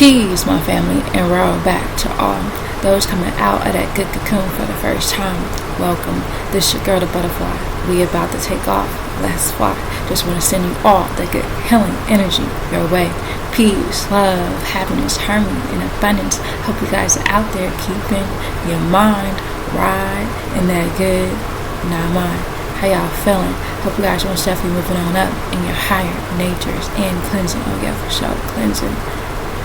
Peace, my family, and roll back to all those coming out of that good cocoon for the first time. Welcome. This your girl, the butterfly. We about to take off. Let's fly. Just want to send you all the good healing energy your way. Peace, love, happiness, harmony, and abundance. Hope you guys are out there keeping your mind right in that good, not mine. How y'all feeling? Hope you guys most definitely moving on up in your higher natures and cleansing. Oh yeah, for sure, cleansing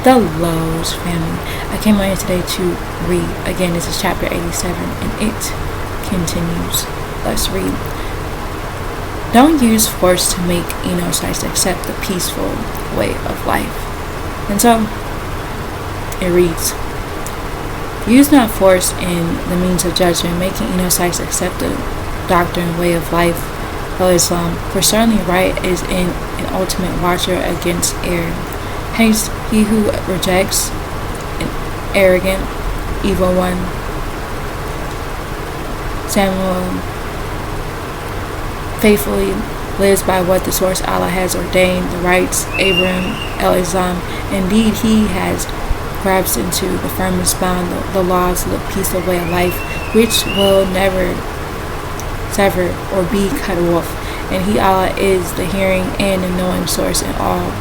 the lows, family. I came on here today to read. Again, this is chapter 87, and it continues. Let's read. Don't use force to make sites accept the peaceful way of life. And so, it reads, use not force in the means of judgment, making sites accept the doctrine and way of life of Islam. For certainly right is in an ultimate watcher against error. Hence, he who rejects an arrogant, evil one, Samuel, faithfully lives by what the source Allah has ordained, the rights, Abraham, El-Islam. Indeed, he has grasped into the firmest bond the laws of the peaceful way of life, which will never sever or be cut off. And he, Allah, is the hearing and the knowing source in all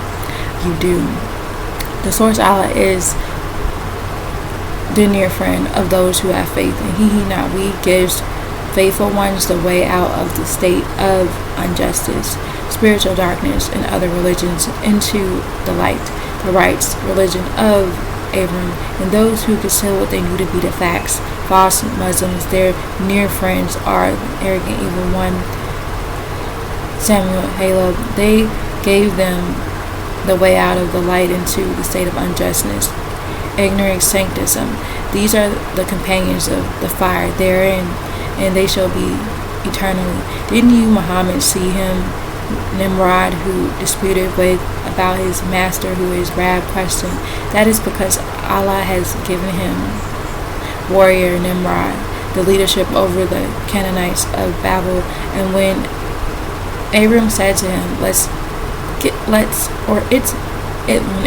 you do. The source Allah is the near friend of those who have faith, and he not we gives faithful ones the way out of the state of injustice, spiritual darkness, and other religions into the light, the rights, religion of Abraham, and those who conceal what they knew to be the facts. False Muslims, their near friends, are the arrogant evil one, Samuel, Halo. They gave them the way out of the light into the state of unjustness, ignorance, sanctism. These are the companions of the fire therein, and they shall be eternally. Didn't you, Muhammad, see him, Nimrod, who disputed with about his master, who is Rab, questioned? That is because Allah has given him warrior Nimrod the leadership over the Canaanites of Babel. And when Abram said to him, when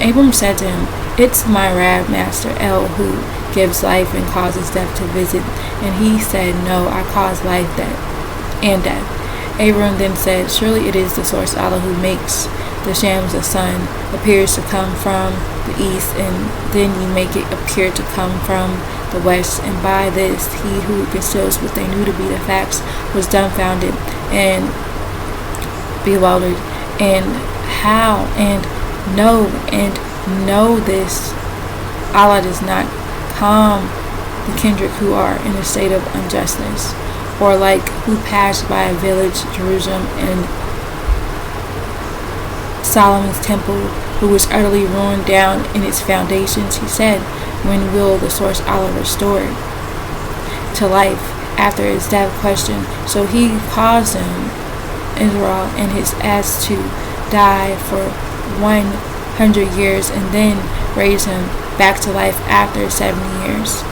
Abram said to him, it's my Rab master El who gives life and causes death to visit, and he said, no, I cause life and death. Abram then said, surely it is the source Allah who makes the shams the sun appears to come from the east, and then you make it appear to come from the west, and by this he who conceals what they knew to be the facts was dumbfounded and bewildered. And how and know this, Allah does not calm the kindred who are in a state of unjustness, or like who passed by a village, Jerusalem, and Solomon's temple, who was utterly ruined down in its foundations. He said, when will the source Allah restore it to life after his death? Question. So he caused him, Israel, and his ass to die for 100 years, and then raised him back to life after 70 years.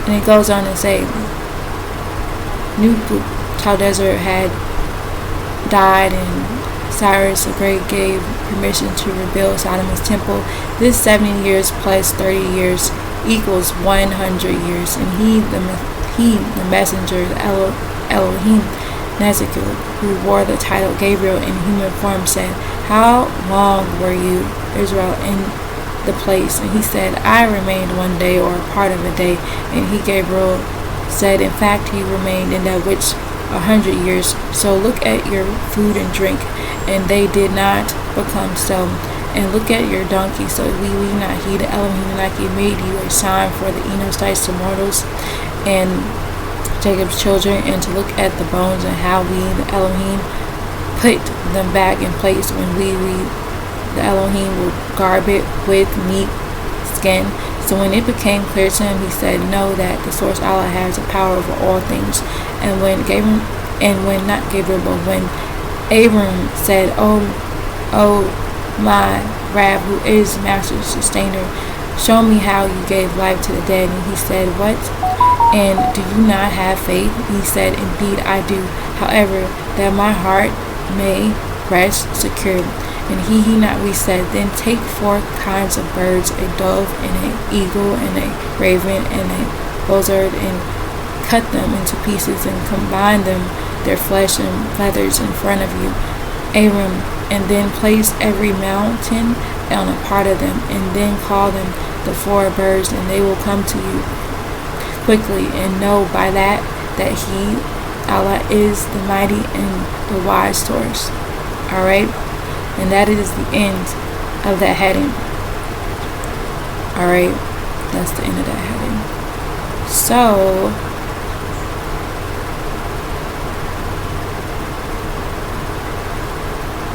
And it goes on to say, Nebuchadnezzar had died, and Cyrus the Great gave permission to rebuild Solomon's temple. This 70 years plus 30 years equals 100 years. And he, the messenger, the Elohim, Nezekiel, who wore the title Gabriel in human form, said, how long were you, Israel, in the place? And he said, I remained one day, or a part of a day. And he, Gabriel, said, in fact, he remained in that which 100 years. So look at your food and drink, and they did not become so. And look at your donkey, so we not he, the Elohim, like he made you a sign for the Enostites to mortals and Jacob's children, and to look at the bones, and how we, the Elohim, put them back in place when we the Elohim, will garb it with meat, skin. So when it became clear to him, he said, know that the source Allah has the power over all things. And when Abram said, oh my Rab, who is master sustainer, show me how you gave life to the dead. And he said, what? And do you not have faith? He said, indeed I do. However, that my heart may rest secure. And he not, we said, then take 4 kinds of birds, a dove and an eagle and a raven and a buzzard, and cut them into pieces and combine them, their flesh and feathers in front of you, Abram, and then place every mountain on a part of them, and then call them the 4 birds, and they will come to you quickly, and know by that he, Allah, is the mighty and the wise source. Alright? And that is the end of that heading. Alright? That's the end of that heading. So,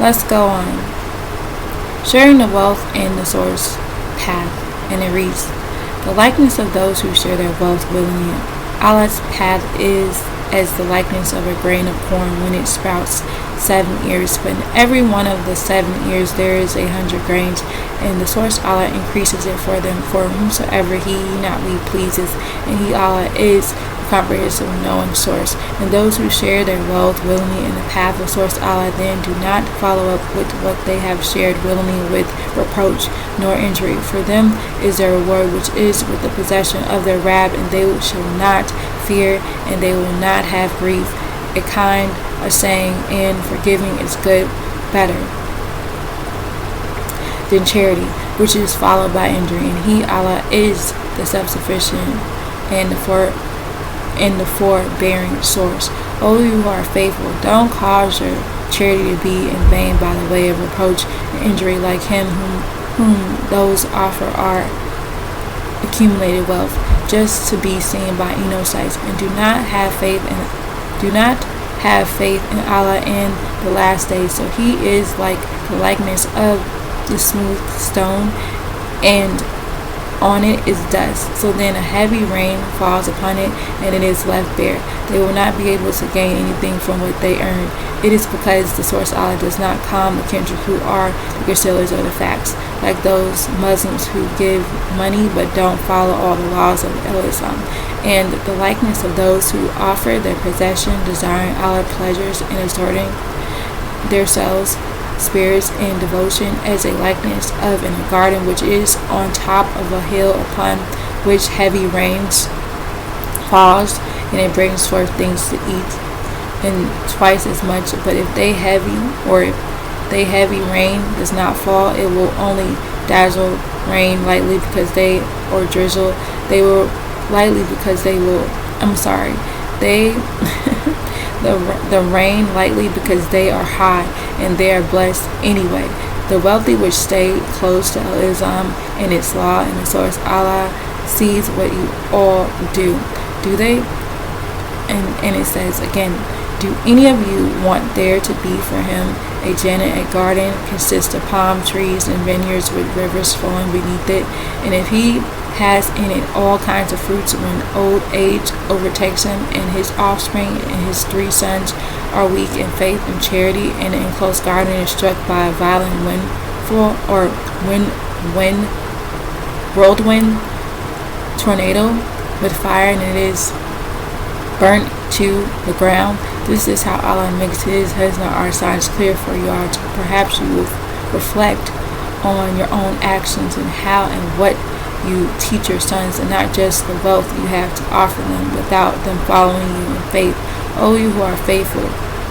let's go on. Sharing the wealth and the source path. And it reads, the likeness of those who share their wealth willingly. Allah's path is as the likeness of a grain of corn when it sprouts 7 ears, but in every one of the 7 ears there is 100 grains, and the source Allah increases it for them, for whomsoever he not we pleases, and he Allah is the comprehensive knowing source. And those who share their wealth willingly in the path of source Allah then do not follow up with what they have shared willingly with reproach nor injury. For them is their reward which is with the possession of their Rab, and they shall not fear, and they will not have grief. A kind of saying and forgiving is good, better than charity, which is followed by injury. And he, Allah, is the self-sufficient and the forbearing source. O you who are faithful, don't cause your charity to be in vain by the way of reproach and injury, like him whom those offer are accumulated wealth, just to be seen by sights, and do not have faith in Allah in the last days. So he is like the likeness of the smooth stone, and on it is dust. So then a heavy rain falls upon it, and it is left bare. They will not be able to gain anything from what they earn. It is because the source Allah does not calm the kindred who are the concealers of the facts, like those Muslims who give money but don't follow all the laws of Islam, and the likeness of those who offer their possession, desiring Allah pleasures and exhorting themselves spirits in devotion, as a likeness of in a garden which is on top of a hill, upon which heavy rains falls, and it brings forth things to eat, and twice as much. But if they heavy rain does not fall, it will only dazzle rain lightly because they, or drizzle, they will lightly because they will, the rain lightly because they are high, and they are blessed anyway. The wealthy which stay close to Islam and its law and the source Allah sees what you all do. Do they? And it says again, do any of you want there to be for him a Jannah, a garden consists of palm trees and vineyards with rivers flowing beneath it? And if he has in it all kinds of fruits, when old age overtakes him, and his offspring and his 3 sons are weak in faith and charity, and the enclosed garden is struck by a violent whirlwind, tornado with fire, and it is burnt to the ground. This is how Allah makes his Husna our signs clear for you all, to perhaps you will reflect on your own actions and how and what you teach your sons, and not just the wealth you have to offer them without them following you in faith. O you who are faithful,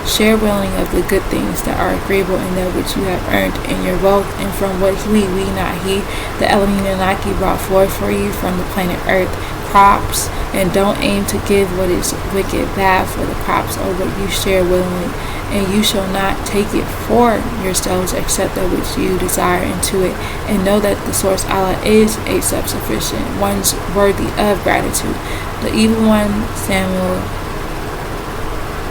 share willingly of the good things that are agreeable in that which you have earned in your wealth, and from what we not he, the Elohim Naki brought forth for you from the planet Earth, crops, and don't aim to give what is wicked bad for the crops, or what you share willingly, and you shall not take it for yourselves except that which you desire into it, and know that the source Allah is a self-sufficient one's worthy of gratitude. The evil one, Samuel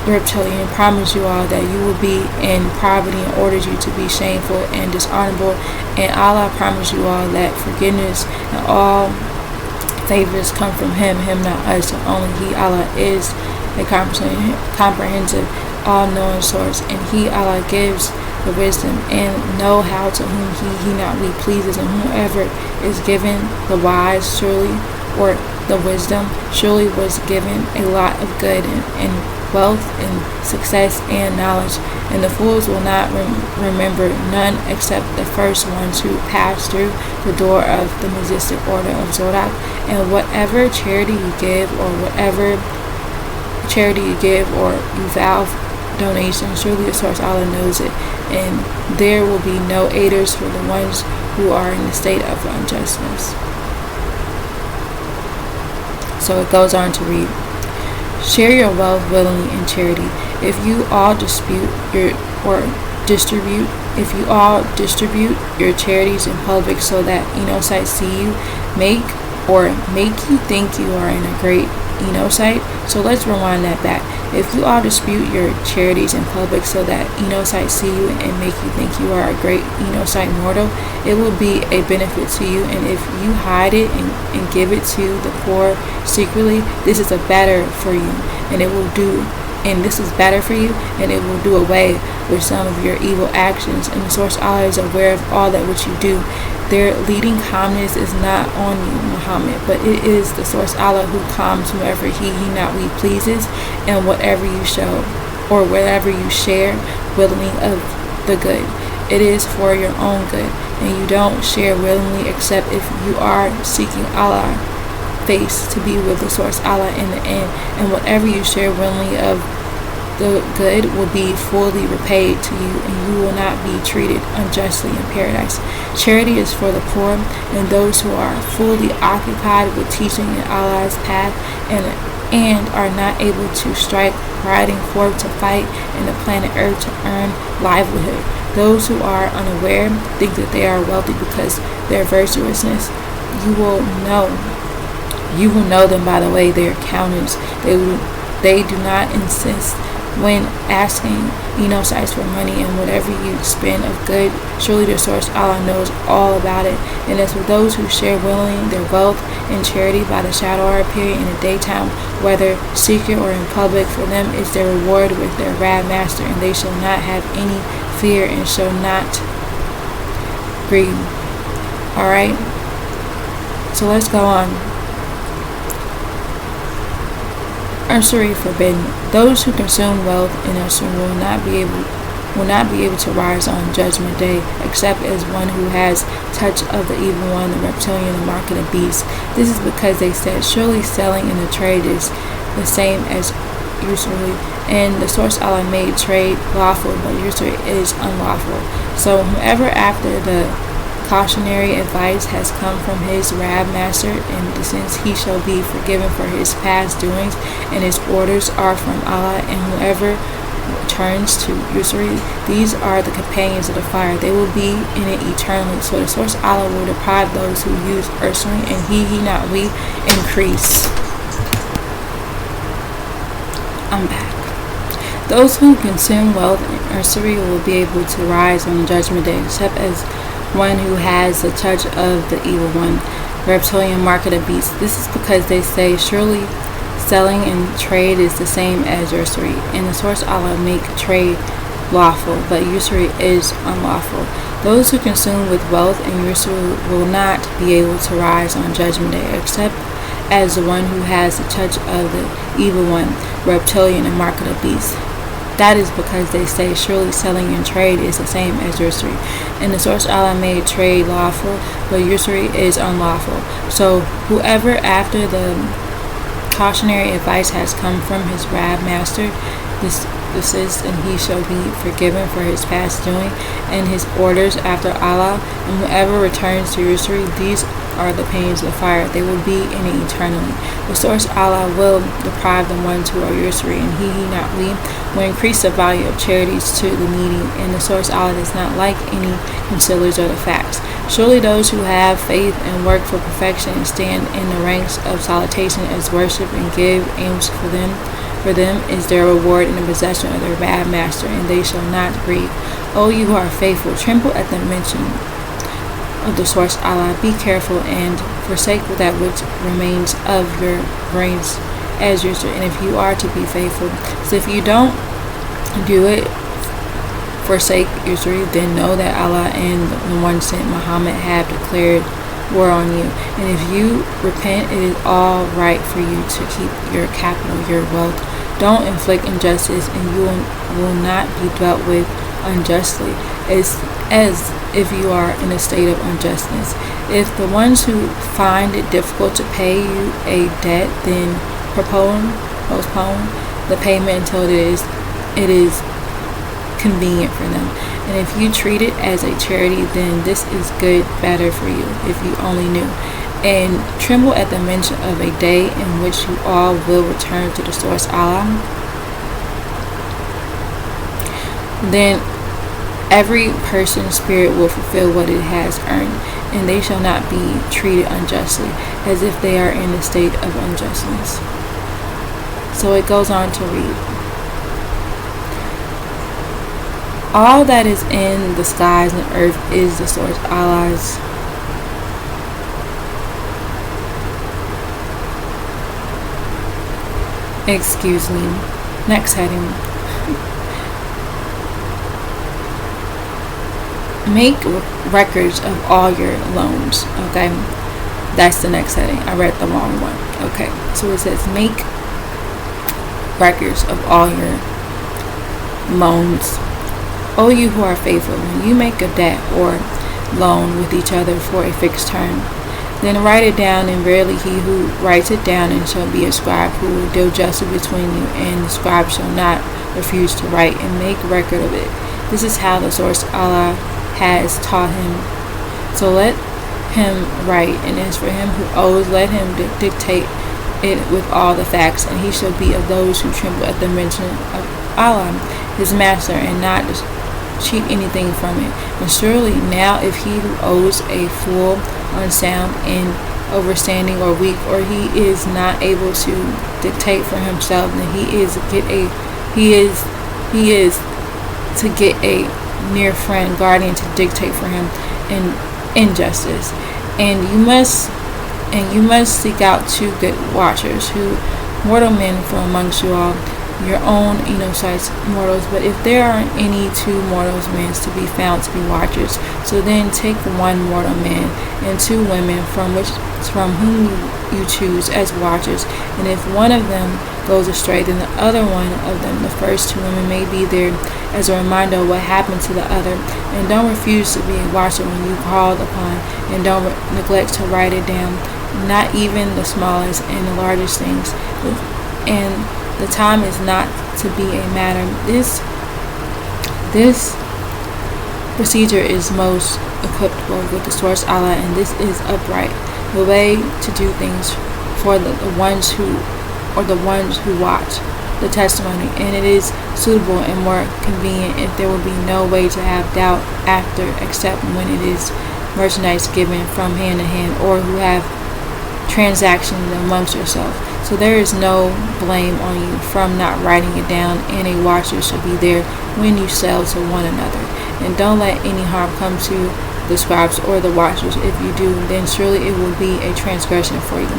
the reptilian, promised you all that you will be in poverty and orders you to be shameful and dishonorable, and Allah promised you all that forgiveness and all favors come from him not us. So only he, Allah, is a comprehensive, all-knowing source, and he, Allah, gives the wisdom and know how to whom he not we pleases, and whoever is given the wise surely, or the wisdom surely was given a lot of good, and wealth and success and knowledge. And the fools will not remember none except the first ones who passed through the door of the majestic order of Zodok. And whatever charity you give, or you vow donation, surely the source Allah knows it, and there will be no aiders for the ones who are in the state of unjustness. So it goes on to read, share your wealth willingly in charity. If you all distribute your charities in public so that Enosites see you, make you think you are in a great Enosite. So let's rewind that back. If you all dispute your charities in public so that Enosites see you and make you think you are a great Enosite mortal, it will be a benefit to you. And if you hide it and give it to the poor secretly, this is better for you, and it will do away with some of your evil actions. And the source Allah is aware of all that which you do. Their leading calmness is not on you, Muhammad, but it is the source Allah who calms whoever he not we pleases, and whatever you show or whatever you share willingly of the good, it is for your own good, and you don't share willingly except if you are seeking Allah face to be with the source Allah in the end, and whatever you share willingly of the good will be fully repaid to you, and you will not be treated unjustly in paradise. Charity is for the poor and those who are fully occupied with teaching in Allah's path and are not able to strike, riding forth to fight in the planet Earth to earn livelihood. Those who are unaware think that they are wealthy because their virtuousness. You will know them by the way their countenance. They do not insist when asking Enosites for money, and whatever you spend of good, surely the source Allah knows all about it. And as for those who share willingly their wealth in charity by the shadow hour period in the daytime, whether secret or in public, for them is their reward with their Rab Master, and they shall not have any fear and shall not grieve. Alright, so let's go on. Usury forbidden. Those who consume wealth in usury will not be able to rise on Judgment Day, except as one who has touch of the evil one, the reptilian, the mark of the beast. This is because they said, surely selling in the trade is the same as usury, and the source Allah made trade lawful, but usury is unlawful. So whoever after the cautionary advice has come from his Rab Master, and since he shall be forgiven for his past doings, and his orders are from Allah, and whoever turns to usury, these are the companions of the fire. They will be in it eternally. So the source Allah will deprive those who use usury, and he not we increase. I'm back. Those who consume wealth in usury will be able to rise on Judgment Day, except as one who has the touch of the evil one, reptilian, mark of the beast. This is because they say, surely selling and trade is the same as usury, and the source Allah make trade lawful, but usury is unlawful. Those who consume with wealth and usury will not be able to rise on Judgment Day, except as the one who has the touch of the evil one, reptilian, and mark of the beast. That is because they say, surely selling and trade is the same as usury, and the source Allah made trade lawful, but usury is unlawful. So whoever after the cautionary advice has come from his Rab Master, desist, and he shall be forgiven for his past doing, and his orders after Allah, and whoever returns to usury, these are the pains of the fire. They will be in it eternally. The source Allah will deprive the ones who are usury, and he not we will increase the value of charities to the needy, and the source Allah does not like any concealers of the facts. Surely those who have faith and work for perfection and stand in the ranks of salutation as worship and give aims for them is their reward in the possession of their Rab Master, and they shall not grieve. O you who are faithful, tremble at the mention of the source Allah. Be careful and forsake that which remains of your brains as usual, and if you are to be faithful. So if you don't do it, forsake usury, then know that Allah and the one sent Muhammad have declared war on you. And if you repent, it is all right for you to keep your capital, your wealth. Don't inflict injustice, and you will not be dealt with unjustly, as if you are in a state of injustice. If the ones who find it difficult to pay you a debt, then postpone the payment until it is convenient for them. And if you treat it as a charity, then this is better for you, if you only knew. And tremble at the mention of a day in which you all will return to the source Allah. Then every person's spirit will fulfill what it has earned, and they shall not be treated unjustly, as if they are in a state of injustice. So it goes on to read, all that is in the skies and earth is the source Allah's. Excuse me. Next heading. Make records of all your loans. Okay. That's the next heading. I read the wrong one. Okay. So it says make records of all your loans. O you who are faithful, when you make a debt or loan with each other for a fixed term, then write it down, and verily he who writes it down and shall be a scribe who will deal justly between you, and the scribe shall not refuse to write and make record of it. This is how the source Allah has taught him. So let him write, and as for him who owes, let him dictate it with all the facts, and he shall be of those who tremble at the mention of Allah, his master, and not cheat anything from it. And surely now if he who owes a fool, unsound in overstanding, or weak, or he is not able to dictate for himself, then he is to get a near friend, guardian, to dictate for him in injustice. And you must seek out 2 good watchers, who mortal men from amongst you all, your own enosites mortals. But if there aren't any 2 mortals men to be found to be watchers, so then take 1 mortal man and 2 women from whom you choose as watchers. And if one of them goes astray, then the other one of them, the first 2 women, may be there as a reminder of what happened to the other. And don't refuse to be a watcher when you called upon, and don't neglect to write it down, not even the smallest and the largest things. And the time is not to be a matter. This procedure is most equitable with the source Allah, and this is upright, the way to do things for the ones who watch the testimony, and it is suitable and more convenient if there will be no way to have doubt after, except when it is merchandise given from hand to hand, or who have transactions amongst yourself. So there is no blame on you from not writing it down, and a watcher should be there when you sell to one another. And don't let any harm come to the scribes or the watchers. If you do, then surely it will be a transgression for you.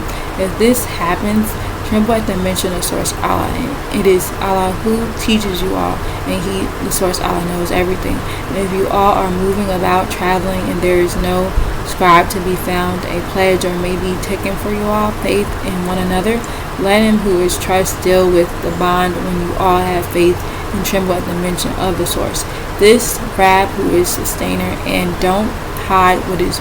If this happens, tremble at the mention of source Allah, and it is Allah who teaches you all, and he, the source Allah, knows everything. And if you all are moving about, traveling, and there is no scribe to be found, a pledge or may be taken for you all, faith in one another, let him who is trust deal with the bond when you all have faith, and tremble at the mention of the source. This Rab who is sustainer, and don't hide what is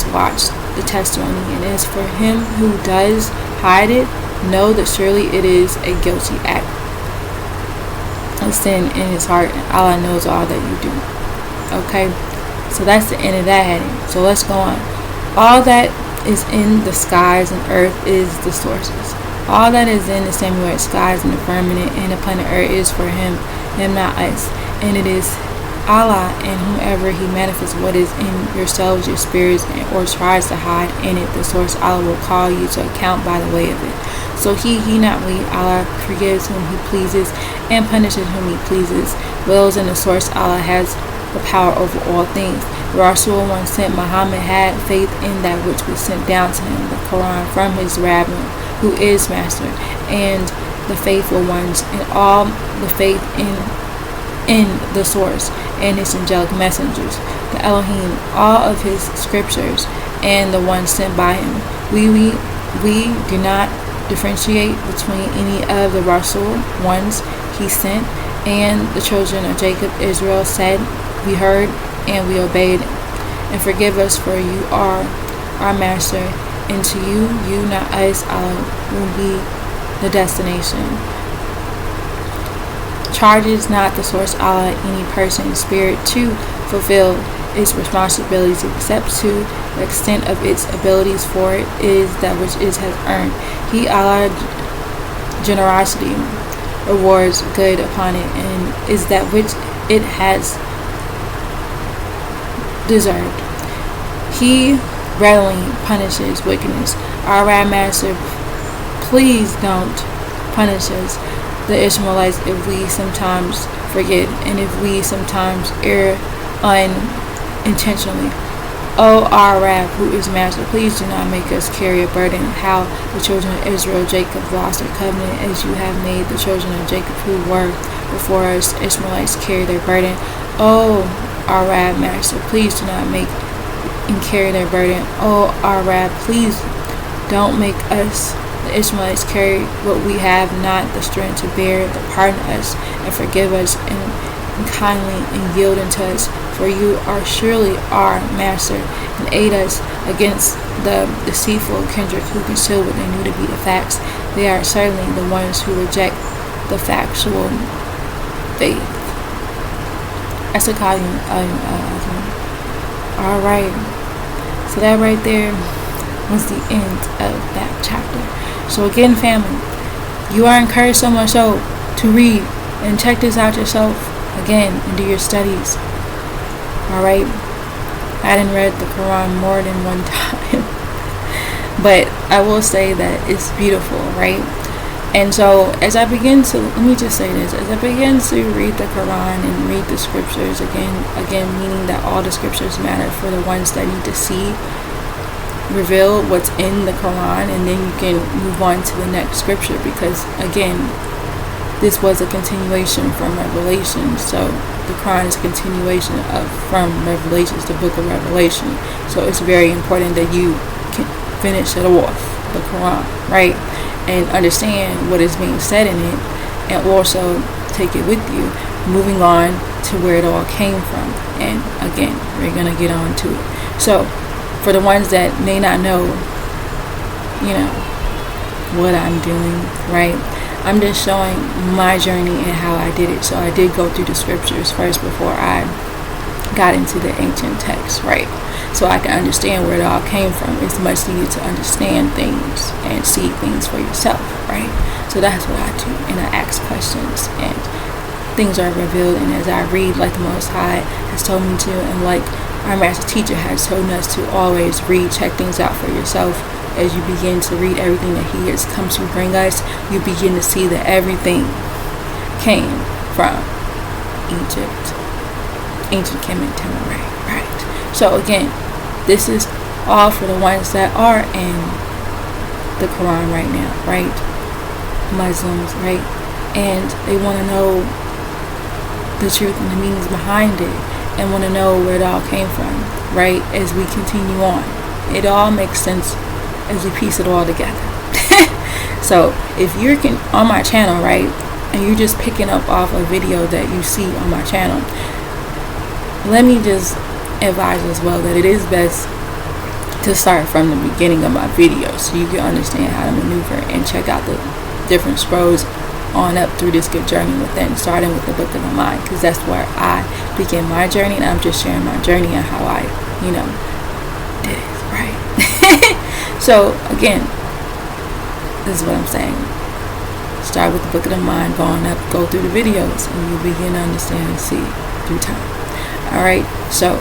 watched, the testimony. And as for him who does hide it, know that surely it is a guilty act, a sin in his heart, and Allah knows all that you do. Okay, so that's the end of that heading. So let's go on. All that is in the skies and earth is the sources. All that is in the semi-wet skies and the firmament and upon the earth is for him, not us. And it is Allah, and whomever he manifests what is in yourselves, your spirits, or tries to hide in it, the source Allah will call you to account by the way of it. So he not we, Allah forgives whom he pleases and punishes whom he pleases, wills, and the source Allah has the power over all things. The Rasul once sent Muhammad had faith in that which was sent down to him, the Qur'aan, from his Rabbi, who is master, and the faithful ones, and all the faith in the source and his angelic messengers. the Elohim, all of his scriptures, and the ones sent by him. We do not differentiate between any of the Rasul ones he sent, and the children of Jacob. Israel said, we heard and we obeyed, and forgive us, for you are our master, and to you, not us, Allah, will be the destination. Charges not the source Allah any person spirit to fulfill its responsibilities except to the extent of its abilities, for it is that which it has earned. He, Allah, generosity rewards good upon it, and is that which it has deserved. He readily punishes wickedness. Our Master, please don't punish us, the Ishmaelites, if we sometimes forget and if we sometimes err unintentionally. O our Rab, who is Master, please do not make us carry a burden. How the children of Israel, Jacob, lost their covenant, as you have made the children of Jacob who were before us, Ishmaelites, carry their burden. O our Rab, Master, please do not make and carry their burden. O our Rab, please don't make us, the Ishmaelites, carry what we have not the strength to bear. Pardon us and forgive us and kindly and yield unto us, for you are surely our Master, and aid us against the deceitful kindred who conceal what they knew to be the facts. They are certainly the ones who reject the factual faith. Alright, so that right there was the end of that chapter. So again, family, you are encouraged so much so to read and check this out yourself again and do your studies. Alright, I didn't read the Quran more than one time, but I will say that it's beautiful, right? And so as I begin to, let me just say this, as I begin to read the Quran and read the scriptures again, meaning that all the scriptures matter for the ones that need to see, reveal what's in the Quran, and then you can move on to the next scripture, because again, this was a continuation from Revelation. So the Quran is a continuation from Revelations, the book of Revelation. So it's very important that you can finish it off, the Quran, right? And understand what is being said in it, and also take it with you, moving on to where it all came from. And again, we're going to get on to it. So for the ones that may not know, what I'm doing, right? I'm just showing my journey and how I did it. So I did go through the scriptures first before I got into the ancient text, right? So I can understand where it all came from. It's much needed to understand things and see things for yourself, right? So that's what I do, and I ask questions, and things are revealed. And as I read, like the Most High has told me to, and like our master teacher has told us to always read, check things out for yourself. As you begin to read everything that he has come to bring us, you begin to see that everything came from Egypt, ancient Kemet, Tamaray, right? So again, this is all for the ones that are in the Quran right now, right? Muslims, right? And they want to know the truth and the meanings behind it, and want to know where it all came from, right? As we continue on, it all makes sense as we piece it all together. So if you're on my channel, right, and you're just picking up off a video that you see on my channel, let me just advise as well that it is best to start from the beginning of my video, so you can understand how to maneuver and check out the different scrolls on up through this good journey within, starting with the Book of the Mind, because that's where I begin my journey, and I'm just sharing my journey and how I did it, right? So again, this is what I'm saying. Start with the Book of the Mind, going up, go through the videos, and you begin to understand and see through time. Alright, so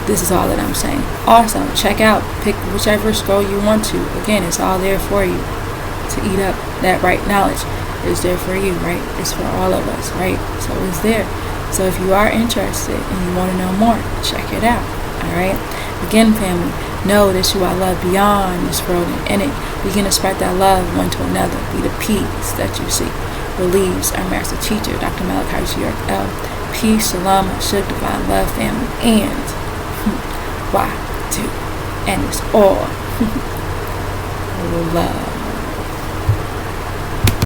this is all that I'm saying. Also, check out, pick whichever scroll you want to. Again, it's all there for you to eat up. That right knowledge is there for you, right? It's for all of us, right? So it's there. So if you are interested and you want to know more, check it out. Alright? Again, family, know that you are loved beyond this world, and in it, begin to spread that love one to another. Be the peace that you seek. Believes our master teacher, Dr. Malachi L. Peace, shalom, Ashuk, divine love, family, and Why do? And it's all love.